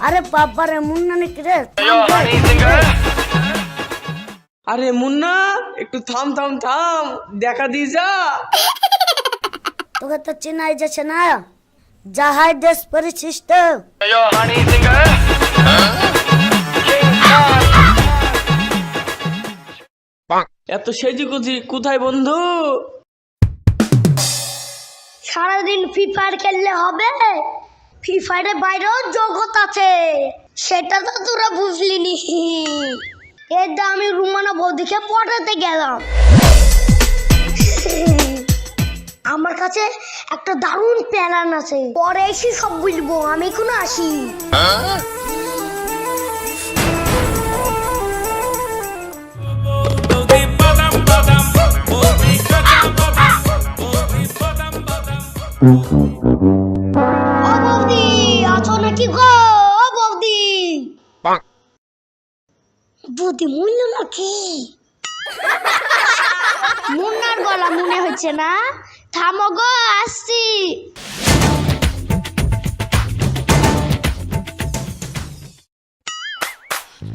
আরে বাবা রে মুন্না নাকি রে? আরে মুন্না একটু থাম থাম থাম, দেখা দি যা। তোকে তো চেনাই যাচ্ছে না, যাহাই দেশ পরিচিষ্ট। এত সেজি কুচি কোথায় বন্ধু? সারাদিন ফ্রি ফায়ার খেললে হবে? ফ্রি ফায়ারের বাইরেও জগৎ আছে, সেটা তো তোরা বুঝলি নি। এর দা আমি রুমানা বৌদিকে পটাতে গেলাম। আমার কাছে একটা দারুণ প্ল্যান আছে, পরে এসে সব বুঝবো। আমি এখনো আসি। ও বৌদি আছো নাকি গো? ও বৌদি, বৌদি মূল্য নাকি? মুন্নার গলা মনে হচ্ছে না? থামো গো, আসছি।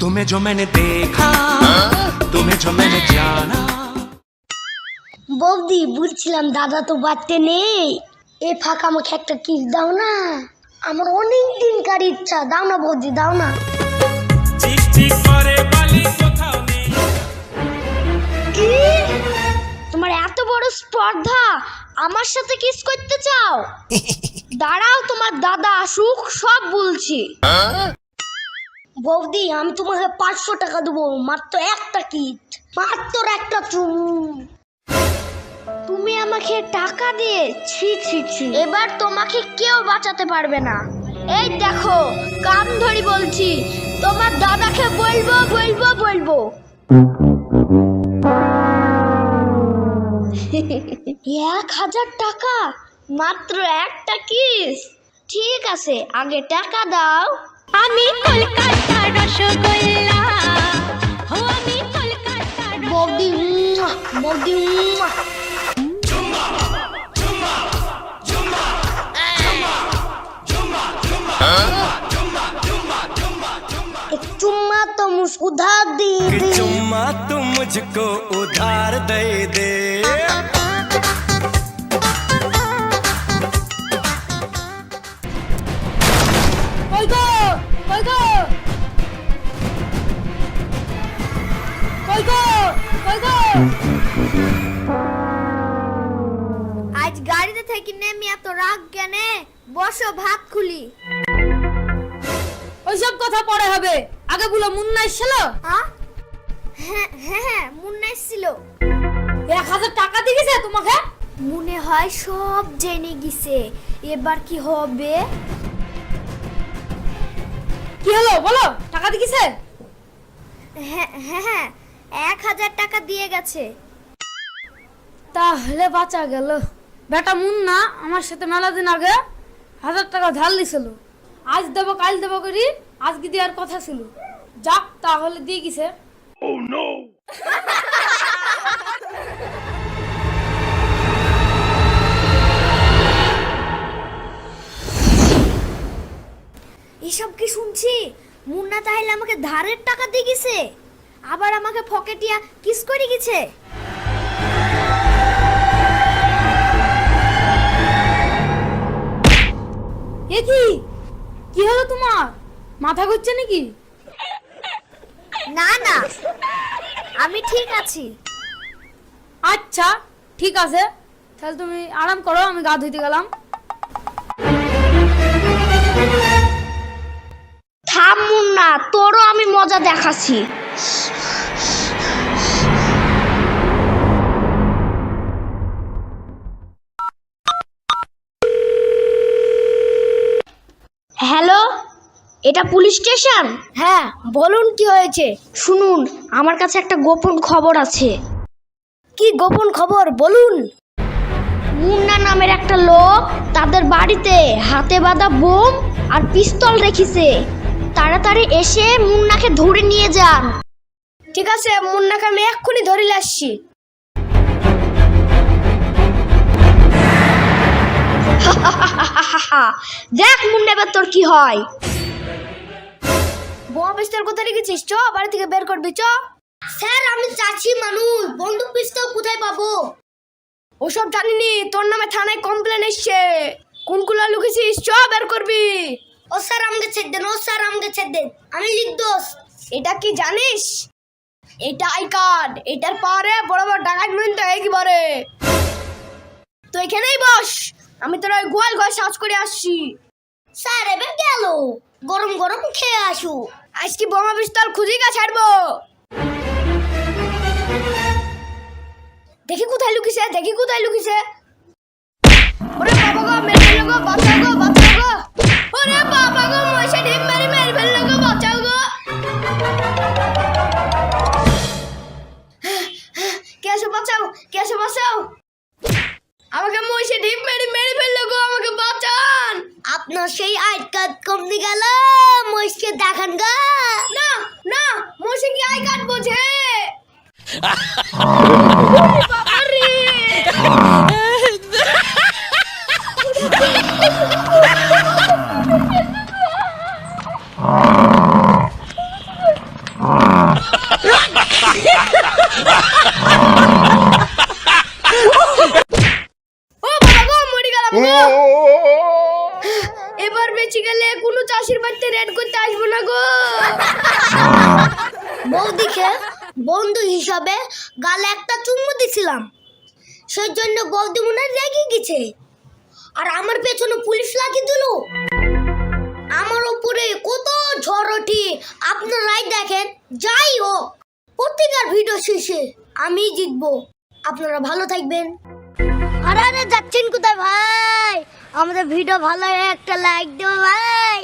तुम्हें जो मैंने देखा, तुम्हें जो मैंने जाना। বৌদি বলছিলাম দাদা তো বাড়তে নেই, এ ফাঁকা আমাকে একটা কিস দাও না, আমার অনেক দিনকার ইচ্ছা। দাও না বৌদি, দাও না। কি তোমার এত বড় স্পর্ধা, আমার সাথে কিস করতে চাও? দাঁড়াও তোমার দাদা আসুক, সব বলছি। বৌদি আমি তোমাকে 500 টাকা দেবো, মাত্র একটা কিট, মাত্র একটা চুমু। তুমি আমাকে টাকা দিয়ে ছি ছি ছি, এবার তোমাকে কেউ বাঁচাতে পারবে না। এই দেখো কান ধরি বলছি, তোমার দাদাকে বলবো বলবো বলবো। 1000 টাকা, মাত্র একটা কিস। ঠিক আছে, আগে টাকা দাও। আমি কলকাতার রসগোল্লা, হো আমি কলকাতার বৌদি বৌদি एक चुम्मा तो मुझको उधार दे दे। चुम्मा तुम मुझको उधार दे दे। কই গো কই গো কই গো কই গো, আজ গাড়িতে থেকে নেমে এত রাগ কেনে? বসো ভাত খুলি। ওইসব কথা পরে হবে, আগে বলো মুন্না এসেছিল? হ্যাঁ হ্যাঁ হ্যাঁ মুন্না এসেছিল। 1000 টাকা দিয়ে গেছে তোমাকে? মনে হয় সব জেনে গেছে, এবার কি হবে? কি হলো বলো, টাকা দিয়ে গেছে? হ্যাঁ হ্যাঁ 1000 টাকা দিয়ে গেছে। তাহলে বাঁচা গেল। বেটা মুন্না আমার সাথে মেলা দিন আগে 1000 টাকা ধার দিছিল, আজ দেবো কাল দেবো করি, আজকে দেওয়ার কথা ছিল। যাক তাহলে দিয়ে গেছে। এসব কি শুনছি? মুন্না তাহলে আমাকে ধারের টাকা দিয়ে গেছে, আবার আমাকে পকেটিয়া কিস করে গেছে। এ কি কি হলো তোমার, মাথা ঘুরছে নাকি? না না আমি ঠিক আছি। আচ্ছা ঠিক আছে, তাহলে তুমি আরাম করো, আমি গা ধুইতে গেলাম। থাম মুন্না, তোরও আমি মজা দেখাচ্ছি। হ্যালো, এটা পুলিশ স্টেশন? হ্যাঁ বলুন কি হয়েছে? শুনুন, আমার কাছে একটা গোপন খবর আছে। কি গোপন খবর বলুন? মুন্না নামের একটা লোক তাদের বাড়িতে হাতে বাঁধা বোম আর পিস্তল রেখেছে। তাড়াতাড়ি এসে মুন্নাকে ধরে নিয়ে যান। ঠিক আছে, মুন্নাকে আমি এক্ষুনি ধরে আসছি। দেখ মুন্না এবার তোর কি হয়। বোমা পিস্তল কোথায় রেখেছিস? চ বাড়ি থেকে বের করবি চ। স্যার আমি চাচ্ছি মানুষ, বন্দুক পিস্তল কোথায় পাবো? ওসব জানিনি, তোর নামে থানায় কমপ্লেন এসছে। কোনগুলা লুকিয়েছিস? চ বের করবি। ও স্যার আমাকে ছেড়ে দেন, ও স্যার আমাকে ছেড়ে দেন, আমি নির্দোষ। এটা কি জানিস? এটা আই কার্ড, এটার পারে বড় বড় ডাকাত মিনতে একবারে। তো এখানেই বস, আমি তোর ওই গোয়াল ঘর সার্চ করে আসছি। স্যার এবার গেল, গরম গরম খেয়ে আসু। আজকে বোমা পিস্তল খুঁজি গা ছাড়বো। দেখি কোথায় লুকিয়েছে, দেখি কোথায় লুকিয়েছে। ওরে বাবা গো, মেরে ফেললো গো, বাঁচাও গো, বাঁচাও গো। ওরে বাবা গো, মশা ডিম মেরে মেরে ফেললো গো, বাঁচাও গো। কেসে বাঁচাও, কেসে বাঁচাও। আমাকে মশা ডিম মেরে মেরে ফেললো গো, আমাকে বাঁচান। আপনার সেই আই কার্ড কমে গেল, মশকে দেখান গা। না না, মশা কি আই কার্ড বোঝে? বাবা রে। এবার বেঁচে গেলে কোনো চাষির বাড়িতে রেড করতে আসবো না গো। বৌদিকে বন্ধু হিসাবে গালে একটা চুমু দিছিলাম, সেই জন্য বৌদি মনে হয় রেগে গেছে, আর আমার পেছনে পুলিশ লাগিয়ে দিল। আমার উপরে কত ঝড় ওঠে আপনারাই দেখেন। যাই হোক, প্রত্যেকবার ভিডিও শেষে আমি জিতবো। আপনারা ভালো থাকবেন। আরে যাচ্ছেন কোথায় ভাই? আমাদের ভিডিও ভালো একটা লাইক দিও ভাই।